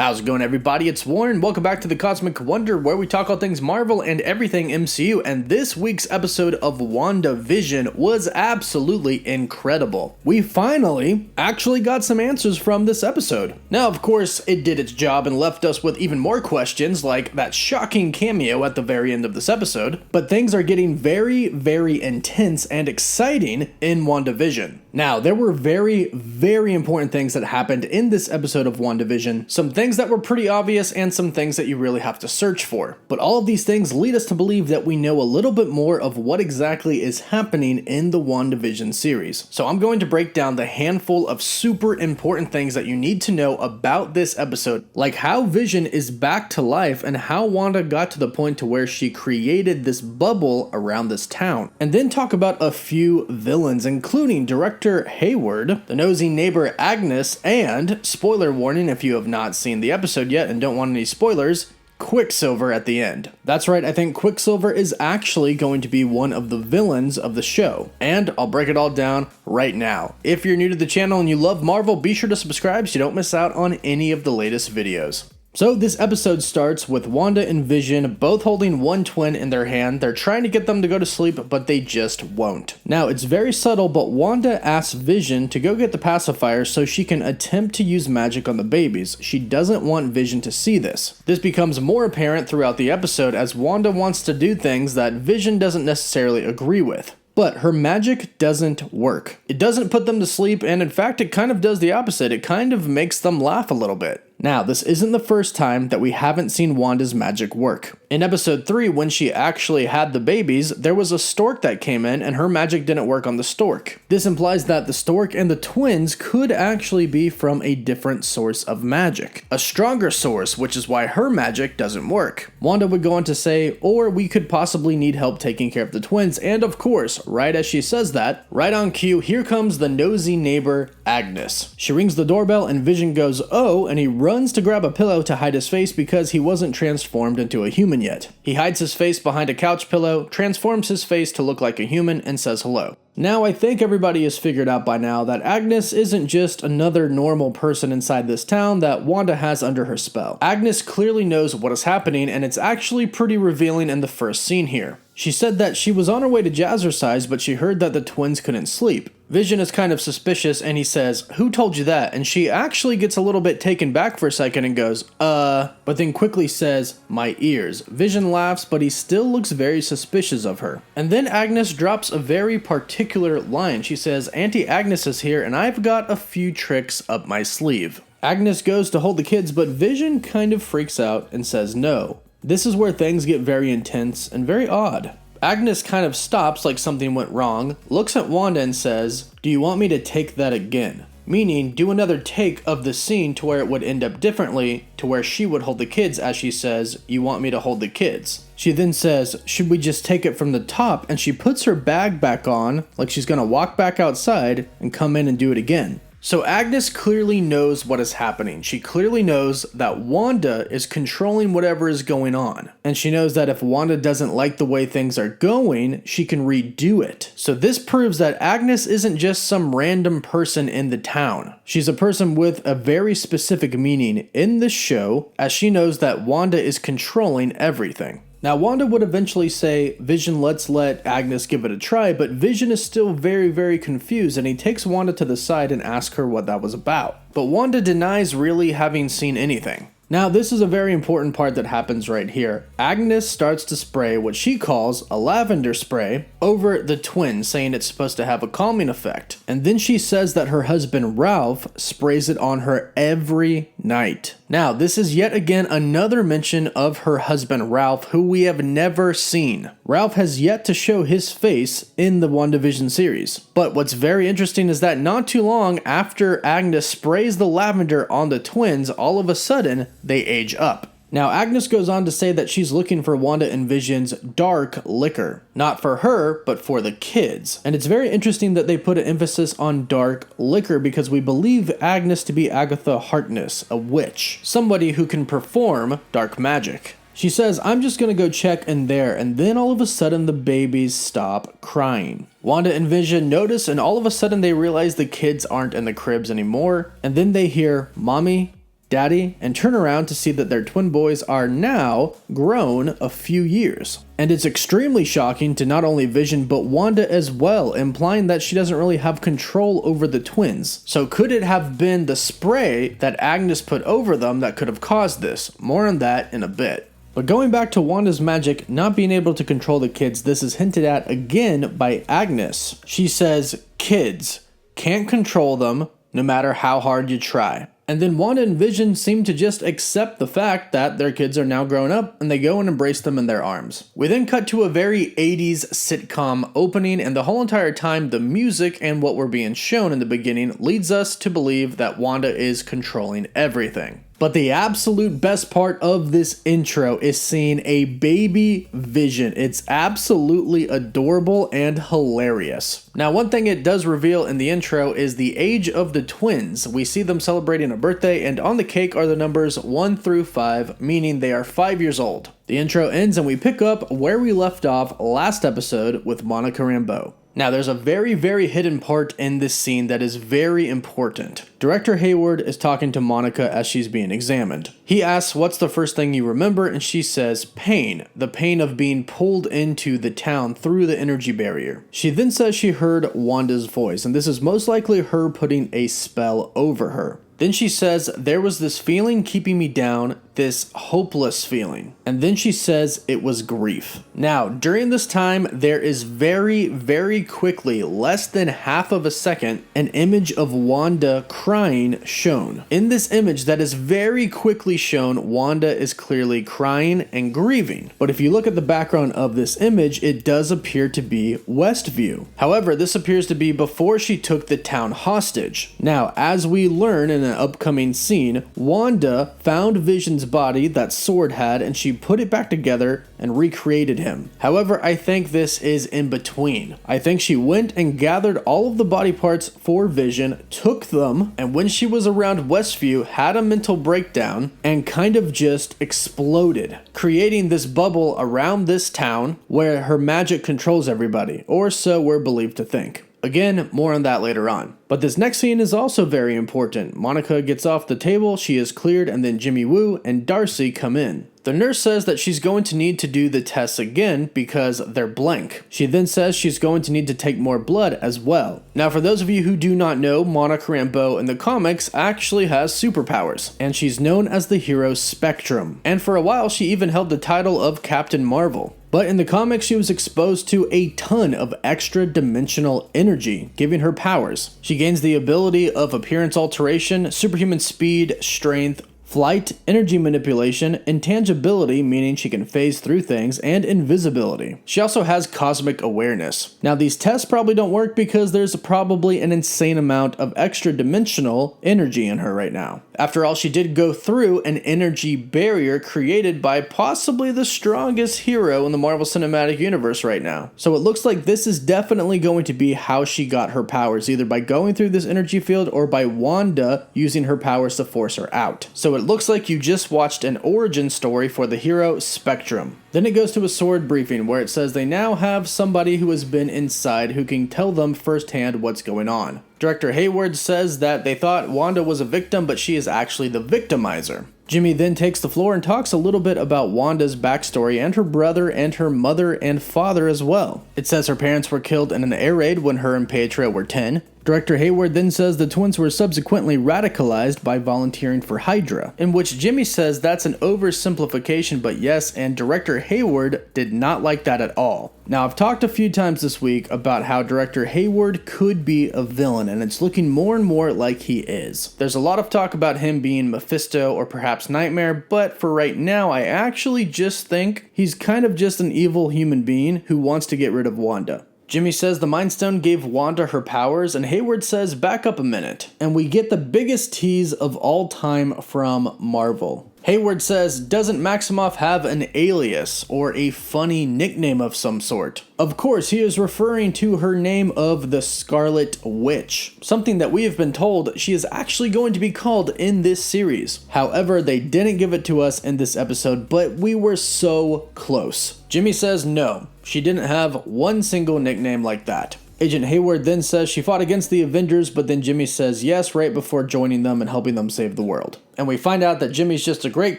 How's it going, everybody? It's Warren. Welcome back to the Cosmic Wonder, where we talk all things Marvel and everything MCU, and this week's episode of Wandavision was absolutely incredible. We finally actually got some answers from this episode. Now, of course, it did its job and left us with even more questions, like that shocking cameo at the very end of this episode, but things are getting very, very intense and exciting in Wandavision. Now, there were very, very important things that happened in this episode of Wandavision, some things that were pretty obvious and some things that you really have to search for. But all of these things lead us to believe that we know a little bit more of what exactly is happening in the Wandavision series. So I'm going to break down the handful of super important things that you need to know about this episode, like how Vision is back to life and how Wanda got to the point to where she created this bubble around this town. And then talk about a few villains, including Director Hayward, the nosy neighbor Agnes, and, spoiler warning if you have not seen the episode yet and don't want any spoilers, Quicksilver at the end. That's right, I think Quicksilver is actually going to be one of the villains of the show, and I'll break it all down right now. If you're new to the channel and you love Marvel, be sure to subscribe so you don't miss out on any of the latest videos. So this episode starts with Wanda and Vision both holding one twin in their hand. They're trying to get them to go to sleep, but they just won't. Now, it's very subtle, but Wanda asks Vision to go get the pacifier so she can attempt to use magic on the babies. She doesn't want Vision to see this. This becomes more apparent throughout the episode as Wanda wants to do things that Vision doesn't necessarily agree with. But her magic doesn't work. It doesn't put them to sleep, and in fact, it kind of does the opposite. It kind of makes them laugh a little bit. Now, this isn't the first time that we haven't seen Wanda's magic work. In episode 3, when she actually had the babies, there was a stork that came in and her magic didn't work on the stork. This implies that the stork and the twins could actually be from a different source of magic. A stronger source, which is why her magic doesn't work. Wanda would go on to say, or we could possibly need help taking care of the twins, and of course, right as she says that, right on cue, here comes the nosy neighbor, Agnes. She rings the doorbell and Vision goes, oh, and he runs to grab a pillow to hide his face because he wasn't transformed into a human yet. He hides his face behind a couch pillow, transforms his face to look like a human, and says hello. Now, I think everybody has figured out by now that Agnes isn't just another normal person inside this town that Wanda has under her spell. Agnes clearly knows what is happening, and it's actually pretty revealing in the first scene here. She said that she was on her way to Jazzercise, but she heard that the twins couldn't sleep. Vision is kind of suspicious, and he says, who told you that? And she actually gets a little bit taken back for a second and goes, but then quickly says, my ears. Vision laughs, but he still looks very suspicious of her. And then Agnes drops a very particular line. She says, Auntie Agnes is here, and I've got a few tricks up my sleeve. Agnes goes to hold the kids, but Vision kind of freaks out and says no. This is where things get very intense and very odd. Agnes kind of stops like something went wrong, looks at Wanda and says, do you want me to take that again? Meaning, do another take of the scene to where it would end up differently, to where she would hold the kids as she says, you want me to hold the kids. She then says, should we just take it from the top? And she puts her bag back on, like she's gonna walk back outside and come in and do it again. So Agnes clearly knows what is happening. She clearly knows that Wanda is controlling whatever is going on. And she knows that if Wanda doesn't like the way things are going, she can redo it. So this proves that Agnes isn't just some random person in the town. She's a person with a very specific meaning in this show, as she knows that Wanda is controlling everything. Now, Wanda would eventually say, Vision, let's let Agnes give it a try, but Vision is still very, very confused, and he takes Wanda to the side and asks her what that was about. But Wanda denies really having seen anything. Now, this is a very important part that happens right here. Agnes starts to spray what she calls a lavender spray over the twins, saying it's supposed to have a calming effect. And then she says that her husband Ralph sprays it on her every night. Now, this is yet again another mention of her husband Ralph, who we have never seen. Ralph has yet to show his face in the WandaVision series. But what's very interesting is that not too long after Agnes sprays the lavender on the twins, all of a sudden, they age up. Now, Agnes goes on to say that she's looking for Wanda and Vision's dark liquor. Not for her, but for the kids. And it's very interesting that they put an emphasis on dark liquor because we believe Agnes to be Agatha Harkness, a witch. Somebody who can perform dark magic. She says, I'm just gonna go check in there, and then all of a sudden the babies stop crying. Wanda and Vision notice, and all of a sudden they realize the kids aren't in the cribs anymore, and then they hear, Mommy, Daddy, and turn around to see that their twin boys are now grown a few years. And it's extremely shocking to not only Vision but Wanda as well, implying that she doesn't really have control over the twins. So could it have been the spray that Agnes put over them that could have caused this? More on that in a bit. But going back to Wanda's magic not being able to control the kids, this is hinted at again by Agnes. She says, "Kids can't control them no matter how hard you try." And then Wanda and Vision seem to just accept the fact that their kids are now grown up, and they go and embrace them in their arms. We then cut to a very 80s sitcom opening, and the whole entire time the music and what we're being shown in the beginning leads us to believe that Wanda is controlling everything. But the absolute best part of this intro is seeing a baby Vision. It's absolutely adorable and hilarious. Now, one thing it does reveal in the intro is the age of the twins. We see them celebrating a birthday, and on the cake are the numbers 1 through 5, meaning they are 5 years old. The intro ends and we pick up where we left off last episode with Monica Rambeau. Now, there's a very, very hidden part in this scene that is very important. Director Hayward is talking to Monica as she's being examined. He asks, "What's the first thing you remember?" And she says, "Pain. The pain of being pulled into the town through the energy barrier." She then says she heard Wanda's voice, and this is most likely her putting a spell over her. Then she says, "There was this feeling keeping me down, this hopeless feeling." And then she says it was grief. Now, during this time, there is very, very quickly, less than half of a second, an image of Wanda crying shown. In this image that is very quickly shown, Wanda is clearly crying and grieving. But if you look at the background of this image, it does appear to be Westview. However, this appears to be before she took the town hostage. Now, as we learn in an upcoming scene, Wanda found Vision's body that Sword had, and she put it back together and recreated him. However, I think this is in between. I think she went and gathered all of the body parts for Vision, took them, and when she was around Westview, had a mental breakdown and kind of just exploded, creating this bubble around this town where her magic controls everybody, or so we're believed to think. Again, more on that later on. But this next scene is also very important. Monica gets off the table, she is cleared, and then Jimmy Woo and Darcy come in. The nurse says that she's going to need to do the tests again because they're blank. She then says she's going to need to take more blood as well. Now, for those of you who do not know, Monica Rambeau in the comics actually has superpowers, and she's known as the hero Spectrum. And for a while, she even held the title of Captain Marvel. But in the comics, she was exposed to a ton of extra dimensional energy, giving her powers. She gains the ability of appearance alteration, superhuman speed, strength, flight, energy manipulation, intangibility, meaning she can phase through things, and invisibility. She also has cosmic awareness. Now, these tests probably don't work because there's probably an insane amount of extra dimensional energy in her right now. After all, she did go through an energy barrier created by possibly the strongest hero in the Marvel Cinematic Universe right now. So it looks like this is definitely going to be how she got her powers, either by going through this energy field or by Wanda using her powers to force her out. So it looks like you just watched an origin story for the hero Spectrum. Then it goes to a Sword briefing where it says they now have somebody who has been inside who can tell them firsthand what's going on. Director Hayward says that they thought Wanda was a victim, but she is actually the victimizer. Jimmy then takes the floor and talks a little bit about Wanda's backstory and her brother and her mother and father as well. It says her parents were killed in an air raid when her and Pietro were 10. Director Hayward then says the twins were subsequently radicalized by volunteering for Hydra, in which Jimmy says that's an oversimplification, but yes, and Director Hayward did not like that at all. Now, I've talked a few times this week about how Director Hayward could be a villain, and it's looking more and more like he is. There's a lot of talk about him being Mephisto or perhaps Nightmare, but for right now, I actually just think he's kind of just an evil human being who wants to get rid of Wanda. Jimmy says the Mind Stone gave Wanda her powers, and Hayward says back up a minute. And we get the biggest tease of all time from Marvel. Hayward says, doesn't Maximoff have an alias or a funny nickname of some sort? Of course, he is referring to her name of the Scarlet Witch, something that we have been told she is actually going to be called in this series. However, they didn't give it to us in this episode, but we were so close. Jimmy says no, she didn't have one single nickname like that. Agent Hayward then says she fought against the Avengers, but then Jimmy says yes right before joining them and helping them save the world. And we find out that Jimmy's just a great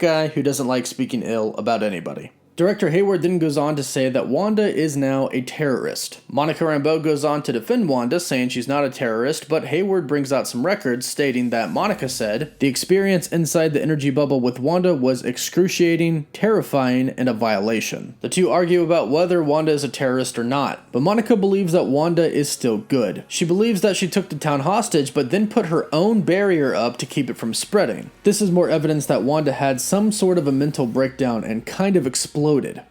guy who doesn't like speaking ill about anybody. Director Hayward then goes on to say that Wanda is now a terrorist. Monica Rambeau goes on to defend Wanda, saying she's not a terrorist, but Hayward brings out some records stating that Monica said, "The experience inside the energy bubble with Wanda was excruciating, terrifying, and a violation." The two argue about whether Wanda is a terrorist or not, but Monica believes that Wanda is still good. She believes that she took the town hostage, but then put her own barrier up to keep it from spreading. This is more evidence that Wanda had some sort of a mental breakdown and kind of exploded.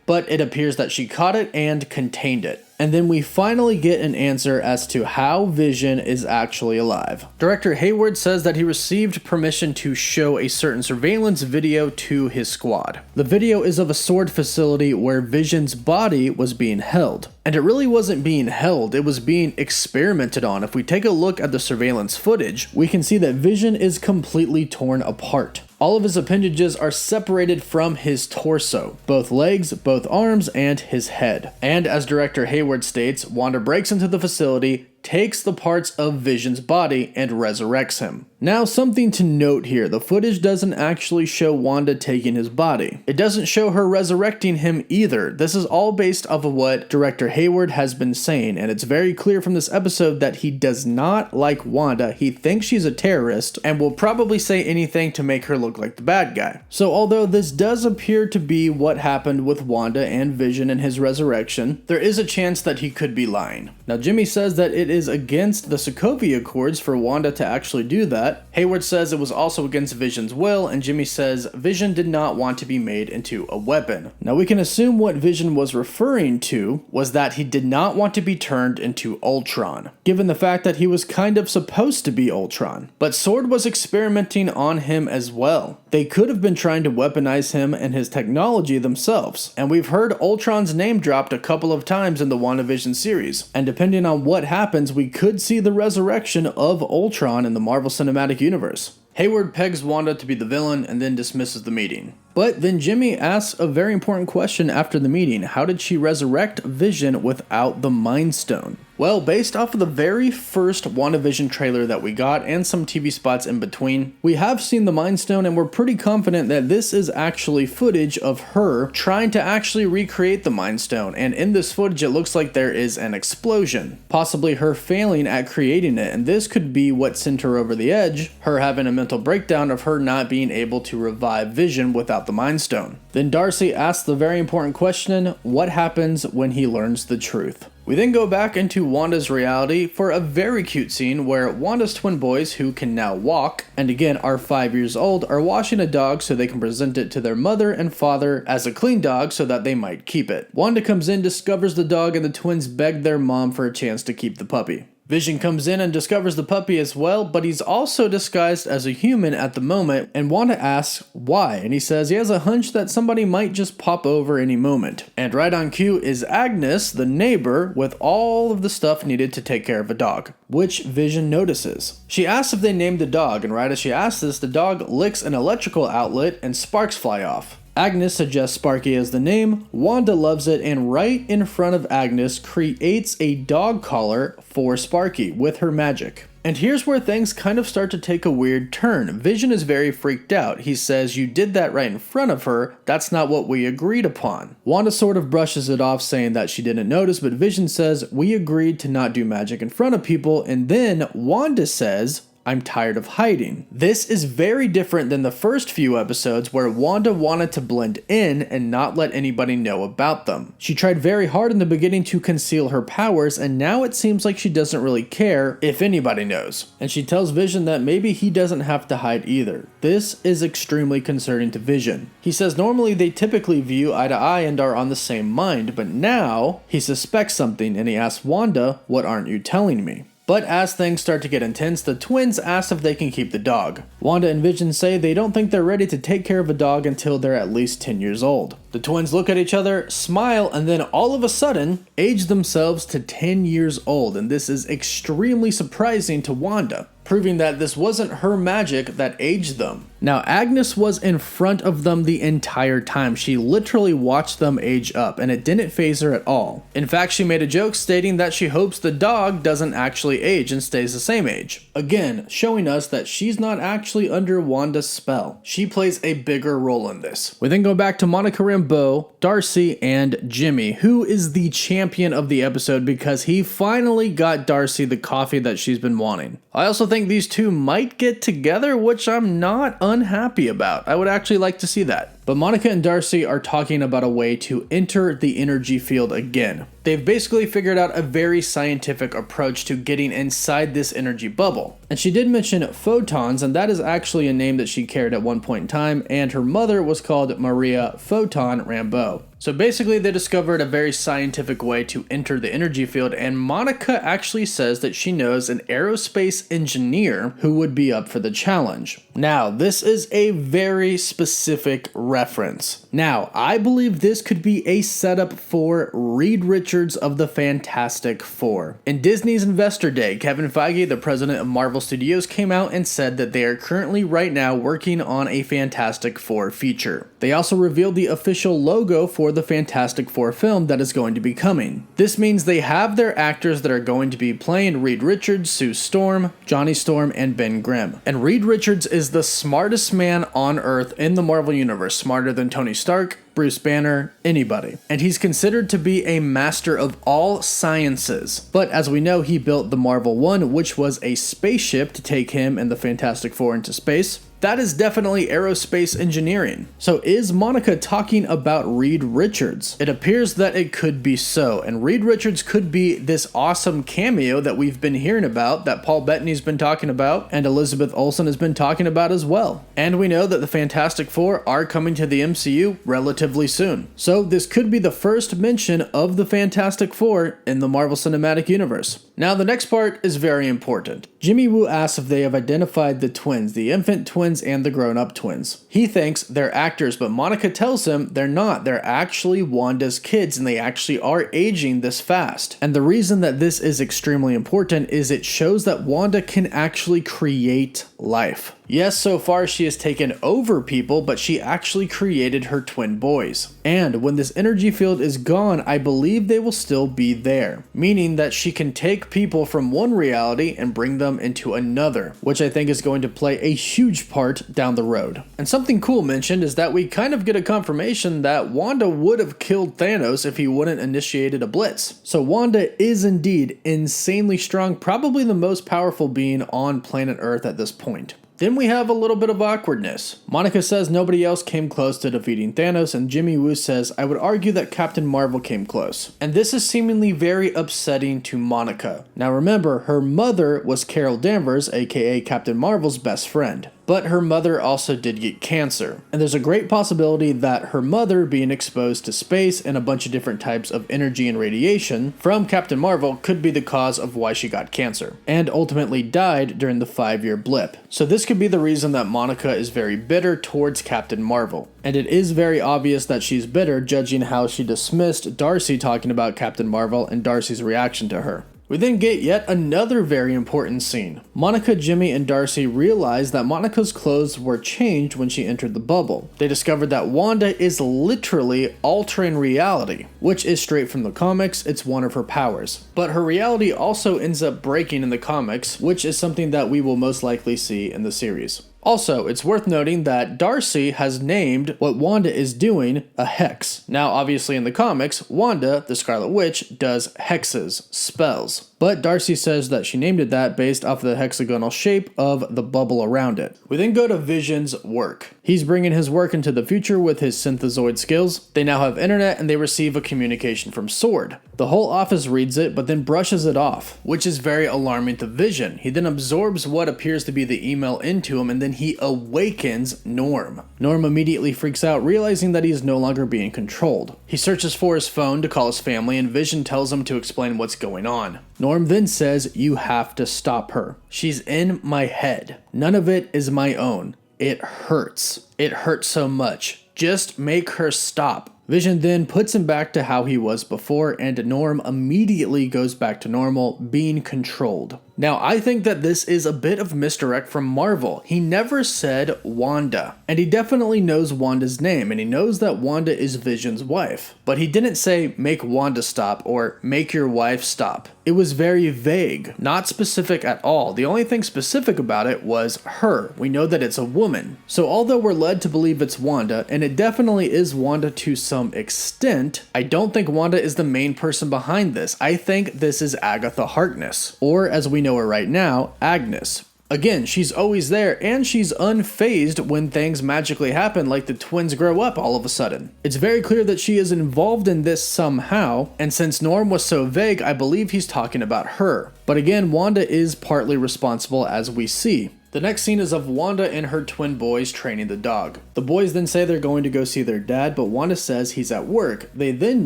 But it appears that she caught it and contained it. And then we finally get an answer as to how Vision is actually alive. Director Hayward says that he received permission to show a certain surveillance video to his squad. The video is of a sword facility where Vision's body was being held. And it really wasn't being held, it was being experimented on. If we take a look at the surveillance footage, we can see that Vision is completely torn apart. All of his appendages are separated from his torso, both legs, both arms, and his head. And as Director Hayward states, Wanda breaks into the facility, takes the parts of Vision's body, and resurrects him. Now, something to note here, the footage doesn't actually show Wanda taking his body. It doesn't show her resurrecting him either. This is all based off of what Director Hayward has been saying, and it's very clear from this episode that he does not like Wanda. He thinks she's a terrorist, and will probably say anything to make her look like the bad guy. So although this does appear to be what happened with Wanda and Vision in his resurrection, there is a chance that he could be lying. Now, Jimmy says that it is against the Sokovia Accords for Wanda to actually do that. Hayward says it was also against Vision's will, and Jimmy says Vision did not want to be made into a weapon. Now, we can assume what Vision was referring to was that he did not want to be turned into Ultron, given the fact that he was kind of supposed to be Ultron. But SWORD was experimenting on him as well. They could have been trying to weaponize him and his technology themselves, and we've heard Ultron's name dropped a couple of times in the Wandavision series, and depending on what happens, we could see the resurrection of Ultron in the Marvel Cinematic Universe. Hayward pegs Wanda to be the villain and then dismisses the meeting. But then Jimmy asks a very important question after the meeting. How did she resurrect Vision without the Mind Stone? Well, based off of the very first WandaVision trailer that we got and some TV spots in between, we have seen the Mind Stone and we're pretty confident that this is actually footage of her trying to actually recreate the Mind Stone. And in this footage, it looks like there is an explosion, possibly her failing at creating it. And this could be what sent her over the edge, her having a mental breakdown of her not being able to revive Vision without the Mind Stone. Then Darcy asks the very important question, what happens when he learns the truth? We then go back into Wanda's reality for a very cute scene where Wanda's twin boys, who can now walk, and again are 5 years old, are washing a dog so they can present it to their mother and father as a clean dog so that they might keep it. Wanda comes in, discovers the dog, and the twins beg their mom for a chance to keep the puppy. Vision comes in and discovers the puppy as well, but he's also disguised as a human at the moment, and Wanda asks why, and he says he has a hunch that somebody might just pop over any moment. And right on cue is Agnes, the neighbor, with all of the stuff needed to take care of a dog, which Vision notices. She asks if they named the dog, and right as she asks this, the dog licks an electrical outlet and sparks fly off. Agnes suggests Sparky as the name, Wanda loves it, and right in front of Agnes creates a dog collar for Sparky with her magic. And here's where things kind of start to take a weird turn. Vision is very freaked out. He says, you did that right in front of her, that's not what we agreed upon. Wanda sort of brushes it off, saying that she didn't notice, but Vision says, we agreed to not do magic in front of people, and then Wanda says, I'm tired of hiding. This is very different than the first few episodes where Wanda wanted to blend in and not let anybody know about them. She tried very hard in the beginning to conceal her powers, and now it seems like she doesn't really care if anybody knows. And she tells Vision that maybe he doesn't have to hide either. This is extremely concerning to Vision. He says normally they typically view eye to eye and are on the same mind, but now he suspects something and he asks Wanda, what aren't you telling me? But as things start to get intense, the twins ask if they can keep the dog. Wanda and Vision say they don't think they're ready to take care of a dog until they're at least 10 years old. The twins look at each other, smile, and then all of a sudden, age themselves to 10 years old, and this is extremely surprising to Wanda, proving that this wasn't her magic that aged them. Now, Agnes was in front of them the entire time. She literally watched them age up, and it didn't faze her at all. In fact, she made a joke stating that she hopes the dog doesn't actually age and stays the same age. Again, showing us that she's not actually under Wanda's spell. She plays a bigger role in this. We then go back to Monica Rambeau, Darcy, and Jimmy, who is the champion of the episode because he finally got Darcy the coffee that she's been wanting. I also think these two might get together, which I'm not unhappy about. I would actually like to see that. But Monica and Darcy are talking about a way to enter the energy field again. They've basically figured out a very scientific approach to getting inside this energy bubble. And she did mention photons, and that is actually a name that she carried at one point in time, and her mother was called Maria Photon Rambeau. So basically they discovered a very scientific way to enter the energy field, and Monica actually says that she knows an aerospace engineer who would be up for the challenge. Now, this is a very specific reference. Now, I believe this could be a setup for Reed Richards of the Fantastic Four. In Disney's Investor Day, Kevin Feige, the president of Marvel Studios, came out and said that they are currently right now working on a Fantastic Four feature. They also revealed the official logo for the Fantastic Four film that is going to be coming. This means they have their actors that are going to be playing Reed Richards, Sue Storm, Johnny Storm, and Ben Grimm. And Reed Richards is the smartest man on Earth in the Marvel Universe, smarter than Tony Stark, Bruce Banner, anybody. And he's considered to be a master of all sciences. But as we know, he built the Marvel One, which was a spaceship to take him and the Fantastic Four into space. That is definitely aerospace engineering. So is Monica talking about Reed Richards? It appears that it could be so, and Reed Richards could be this awesome cameo that we've been hearing about, that Paul Bettany's been talking about, and Elizabeth Olsen has been talking about as well. And we know that the Fantastic Four are coming to the MCU relatively soon. So this could be the first mention of the Fantastic Four in the Marvel Cinematic Universe. Now the next part is very important. Jimmy Woo asks if they have identified the twins, the infant twins and the grown-up twins. He thinks they're actors, but Monica tells him they're not. They're actually Wanda's kids, and they actually are aging this fast. And the reason that this is extremely important is it shows that Wanda can actually create life. Yes, so far she has taken over people, but she actually created her twin boys. And when this energy field is gone, I believe they will still be there, meaning that she can take people from one reality and bring them into another, which I think is going to play a huge part down the road. And something cool mentioned is that we kind of get a confirmation that Wanda would have killed Thanos if he wouldn't initiated a blitz. So Wanda is indeed insanely strong, probably the most powerful being on planet Earth at this point. Then we have a little bit of awkwardness. Monica says nobody else came close to defeating Thanos, and Jimmy Woo says, I would argue that Captain Marvel came close. And this is seemingly very upsetting to Monica. Now remember, her mother was Carol Danvers, aka Captain Marvel's best friend. But her mother also did get cancer. And there's a great possibility that her mother being exposed to space and a bunch of different types of energy and radiation from Captain Marvel could be the cause of why she got cancer, and ultimately died during the 5-year blip. So this could be the reason that Monica is very bitter towards Captain Marvel. And it is very obvious that she's bitter, judging how she dismissed Darcy talking about Captain Marvel and Darcy's reaction to her. We then get yet another very important scene. Monica, Jimmy, and Darcy realize that Monica's clothes were changed when she entered the bubble. They discovered that Wanda is literally altering reality, which is straight from the comics. It's one of her powers. But her reality also ends up breaking in the comics, which is something that we will most likely see in the series. Also, it's worth noting that Darcy has named what Wanda is doing a hex. Now, obviously in the comics, Wanda, the Scarlet Witch, does hexes, spells. But Darcy says that she named it that based off of the hexagonal shape of the bubble around it. We then go to Vision's work. He's bringing his work into the future with his synthezoid skills. They now have internet and they receive a communication from SWORD. The whole office reads it but then brushes it off, which is very alarming to Vision. He then absorbs what appears to be the email into him and then he awakens Norm. Norm immediately freaks out, realizing that he is no longer being controlled. He searches for his phone to call his family and Vision tells him to explain what's going on. Norm then says, you have to stop her. She's in my head. None of it is my own. It hurts. It hurts so much. Just make her stop. Vision then puts him back to how he was before, and Norm immediately goes back to normal, being controlled. Now, I think that this is a bit of misdirect from Marvel. He never said Wanda, and he definitely knows Wanda's name, and he knows that Wanda is Vision's wife. But he didn't say, make Wanda stop, or make your wife stop. It was very vague, not specific at all. The only thing specific about it was her. We know that it's a woman. So although we're led to believe it's Wanda, and it definitely is Wanda to some extent, I don't think Wanda is the main person behind this. I think this is Agatha Harkness, or as we know her right now, Agnes. Again, she's always there, and she's unfazed when things magically happen, like the twins grow up all of a sudden. It's very clear that she is involved in this somehow, and since Norm was so vague, I believe he's talking about her. But again, Wanda is partly responsible, as we see. The next scene is of Wanda and her twin boys training the dog. The boys then say they're going to go see their dad, but Wanda says he's at work. They then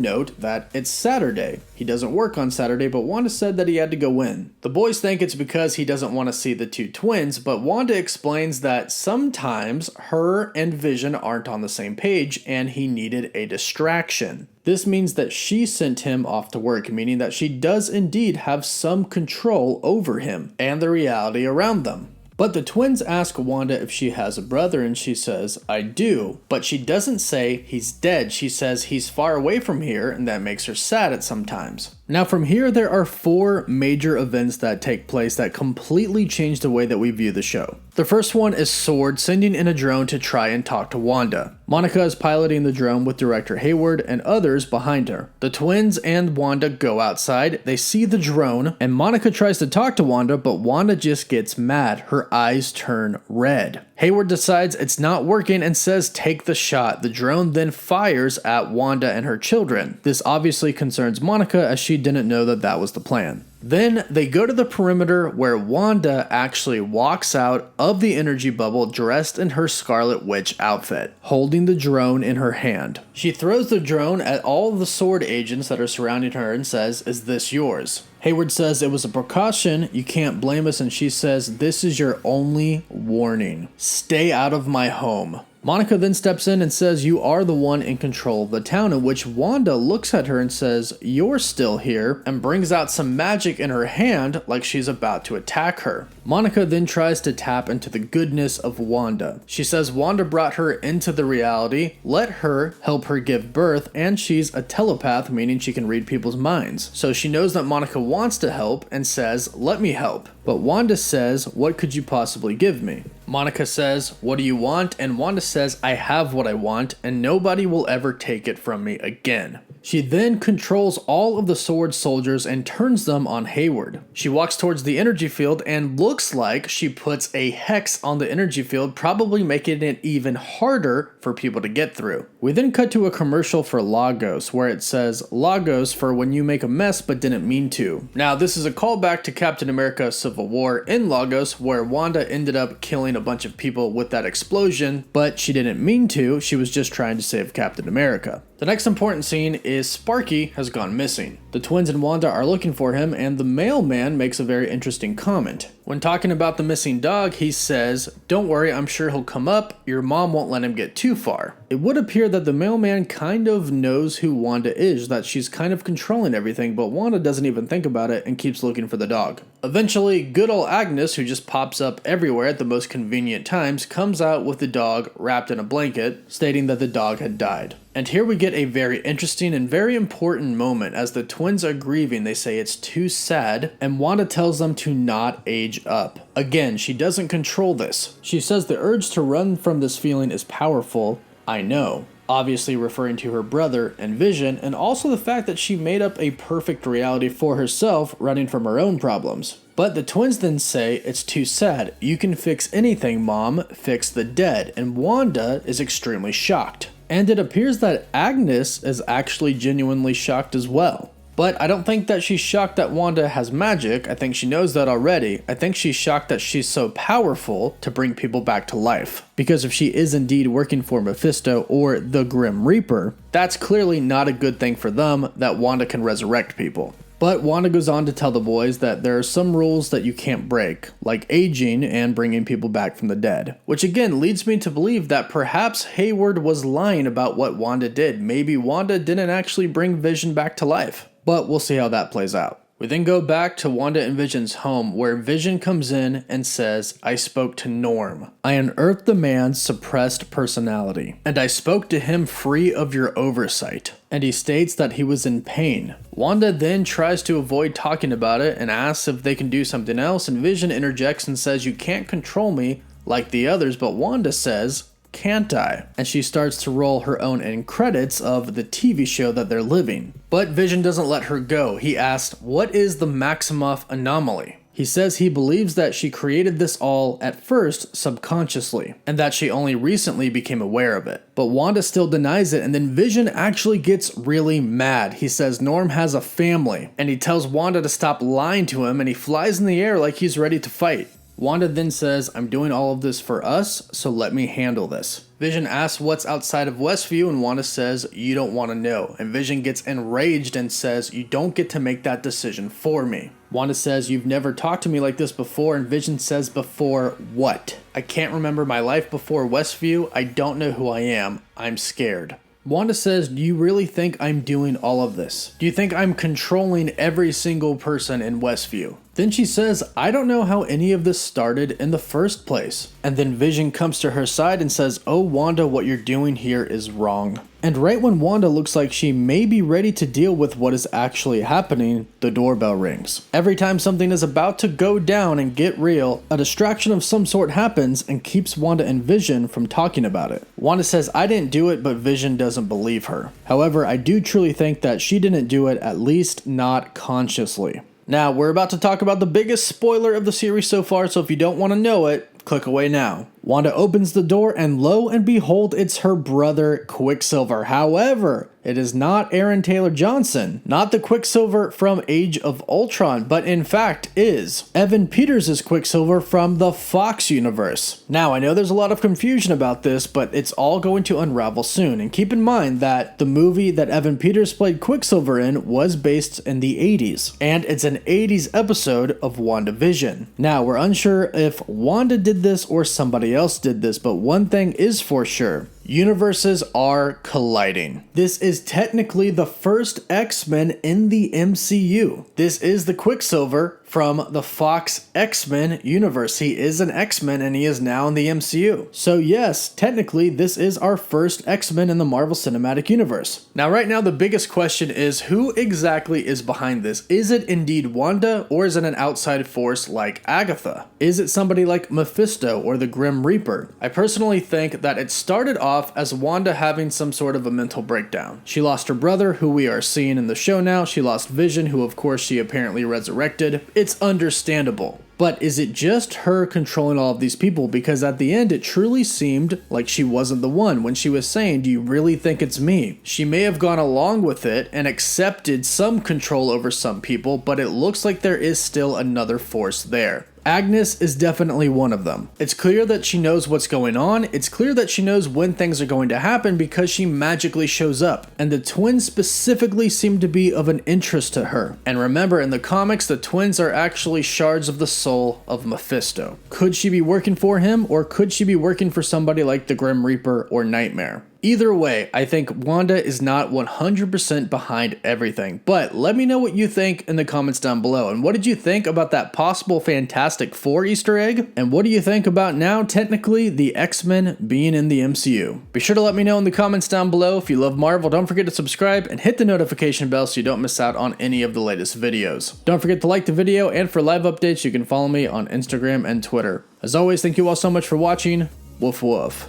note that it's Saturday. He doesn't work on Saturday, but Wanda said that he had to go in. The boys think it's because he doesn't want to see the two twins, but Wanda explains that sometimes her and Vision aren't on the same page and he needed a distraction. This means that she sent him off to work, meaning that she does indeed have some control over him and the reality around them. But the twins ask Wanda if she has a brother, and she says, I do. But she doesn't say he's dead. She says he's far away from here, and that makes her sad at some times. Now from here, there are 4 major events that take place that completely change the way that we view the show. The first one is Sword sending in a drone to try and talk to Wanda. Monica is piloting the drone with director Hayward and others behind her. The twins and Wanda go outside, they see the drone, and Monica tries to talk to Wanda, but Wanda just gets mad. Her eyes turn red. Hayward decides it's not working and says take the shot. The drone then fires at Wanda and her children. This obviously concerns Monica, as she didn't know that that was the plan. Then they go to the perimeter where Wanda actually walks out of the energy bubble dressed in her Scarlet Witch outfit, holding the drone in her hand. She throws the drone at all the Sword agents that are surrounding her and says, "Is this yours?" Hayward says it was a precaution, you can't blame us, and she says, "This is your only warning. Stay out of my home." Monica then steps in and says, "You are the one in control of the town," in which Wanda looks at her and says, "You're still here," and brings out some magic in her hand like she's about to attack her. Monica then tries to tap into the goodness of Wanda. She says Wanda brought her into the reality, let her help her give birth, and she's a telepath, meaning she can read people's minds. So she knows that Monica wants to help and says, "Let me help." But Wanda says, "What could you possibly give me?" Monica says, "What do you want?" And Wanda says, "I have what I want, and nobody will ever take it from me again." She then controls all of the Sword soldiers and turns them on Hayward. She walks towards the energy field and looks like she puts a hex on the energy field, probably making it even harder for people to get through. We then cut to a commercial for Lagos, where it says, "Lagos for when you make a mess but didn't mean to." Now, this is a callback to Captain America Civil War in Lagos, where Wanda ended up killing a bunch of people with that explosion, but she didn't mean to, she was just trying to save Captain America. The next important scene is Sparky has gone missing. The twins and Wanda are looking for him, and the mailman makes a very interesting comment. When talking about the missing dog, he says, "Don't worry, I'm sure he'll come up. Your mom won't let him get too far." It would appear that the mailman kind of knows who Wanda is, that she's kind of controlling everything, but Wanda doesn't even think about it and keeps looking for the dog. Eventually, good old Agnes, who just pops up everywhere at the most convenient times, comes out with the dog wrapped in a blanket, stating that the dog had died. And here we get a very interesting and very important moment. As the twins are grieving, they say it's too sad, and Wanda tells them to not age up. Again, she doesn't control this. She says the urge to run from this feeling is powerful. I know. Obviously referring to her brother and Vision, and also the fact that she made up a perfect reality for herself, running from her own problems. But the twins then say, "It's too sad. You can fix anything, Mom. Fix the dead." And Wanda is extremely shocked. And it appears that Agnes is actually genuinely shocked as well. But I don't think that she's shocked that Wanda has magic. I think she knows that already. I think she's shocked that she's so powerful to bring people back to life. Because if she is indeed working for Mephisto or the Grim Reaper, that's clearly not a good thing for them that Wanda can resurrect people. But Wanda goes on to tell the boys that there are some rules that you can't break, like aging and bringing people back from the dead. Which again leads me to believe that perhaps Hayward was lying about what Wanda did. Maybe Wanda didn't actually bring Vision back to life. But we'll see how that plays out. We then go back to Wanda and Vision's home, where Vision comes in and says, "I spoke to Norm. I unearthed the man's suppressed personality, and I spoke to him free of your oversight." And he states that he was in pain. Wanda then tries to avoid talking about it and asks if they can do something else, and Vision interjects and says, "You can't control me like the others," but Wanda says, "Can't I?" And she starts to roll her own end credits of the TV show that they're living. But Vision doesn't let her go. He asks, "What is the Maximoff anomaly?" He says he believes that she created this all at first subconsciously, and that she only recently became aware of it. But Wanda still denies it, and then Vision actually gets really mad. He says Norm has a family, and he tells Wanda to stop lying to him, and he flies in the air like he's ready to fight. Wanda then says, "I'm doing all of this for us, so let me handle this." Vision asks what's outside of Westview, and Wanda says, "You don't want to know." And Vision gets enraged and says, "You don't get to make that decision for me." Wanda says, "You've never talked to me like this before," and Vision says, "Before what? I can't remember my life before Westview. I don't know who I am. I'm scared." Wanda says, "Do you really think I'm doing all of this? Do you think I'm controlling every single person in Westview?" Then she says, "I don't know how any of this started in the first place." And then Vision comes to her side and says, "Oh Wanda, what you're doing here is wrong." And right when Wanda looks like she may be ready to deal with what is actually happening, the doorbell rings. Every time something is about to go down and get real, a distraction of some sort happens and keeps Wanda and Vision from talking about it. Wanda says, "I didn't do it," but Vision doesn't believe her. However, I do truly think that she didn't do it, at least not consciously. Now, we're about to talk about the biggest spoiler of the series so far, so if you don't want to know it, click away now. Wanda opens the door and lo and behold, it's her brother Quicksilver. However, it is not Aaron Taylor Johnson, not the Quicksilver from Age of Ultron, but in fact is Evan Peters' Quicksilver from the Fox universe. Now, I know there's a lot of confusion about this, but it's all going to unravel soon. And keep in mind that the movie that Evan Peters played Quicksilver in was based in the 80s, and it's an 80s episode of Wandavision. Now, we're unsure if Wanda did this or somebody else did this, but one thing is for sure. Universes are colliding. This is technically the first X-Men in the MCU. This is the Quicksilver from the Fox X-Men universe. He is an X-Men and he is now in the MCU. So yes, technically this is our first X-Men in the Marvel Cinematic Universe. Now right now the biggest question is, who exactly is behind this? Is it indeed Wanda, or is it an outside force like Agatha? Is it somebody like Mephisto or the Grim Reaper? I personally think that it started off as Wanda having some sort of a mental breakdown. She lost her brother, who we are seeing in the show now. She lost Vision, who of course she apparently resurrected. It's understandable. But is it just her controlling all of these people? Because at the end, it truly seemed like she wasn't the one when she was saying, "Do you really think it's me?" She may have gone along with it and accepted some control over some people, but it looks like there is still another force there. Agnes is definitely one of them. It's clear that she knows what's going on. It's clear that she knows when things are going to happen because she magically shows up. And the twins specifically seem to be of an interest to her. And remember, in the comics, the twins are actually shards of the soul of Mephisto. Could she be working for him, or could she be working for somebody like the Grim Reaper or Nightmare? Either way, I think Wanda is not 100% behind everything, but let me know what you think in the comments down below. And what did you think about that possible Fantastic Four Easter egg? And what do you think about now technically the X-Men being in the MCU? Be sure to let me know in the comments down below. If you love Marvel, don't forget to subscribe and hit the notification bell so you don't miss out on any of the latest videos. Don't forget to like the video, and for live updates, you can follow me on Instagram and Twitter. As always, thank you all so much for watching. Woof woof.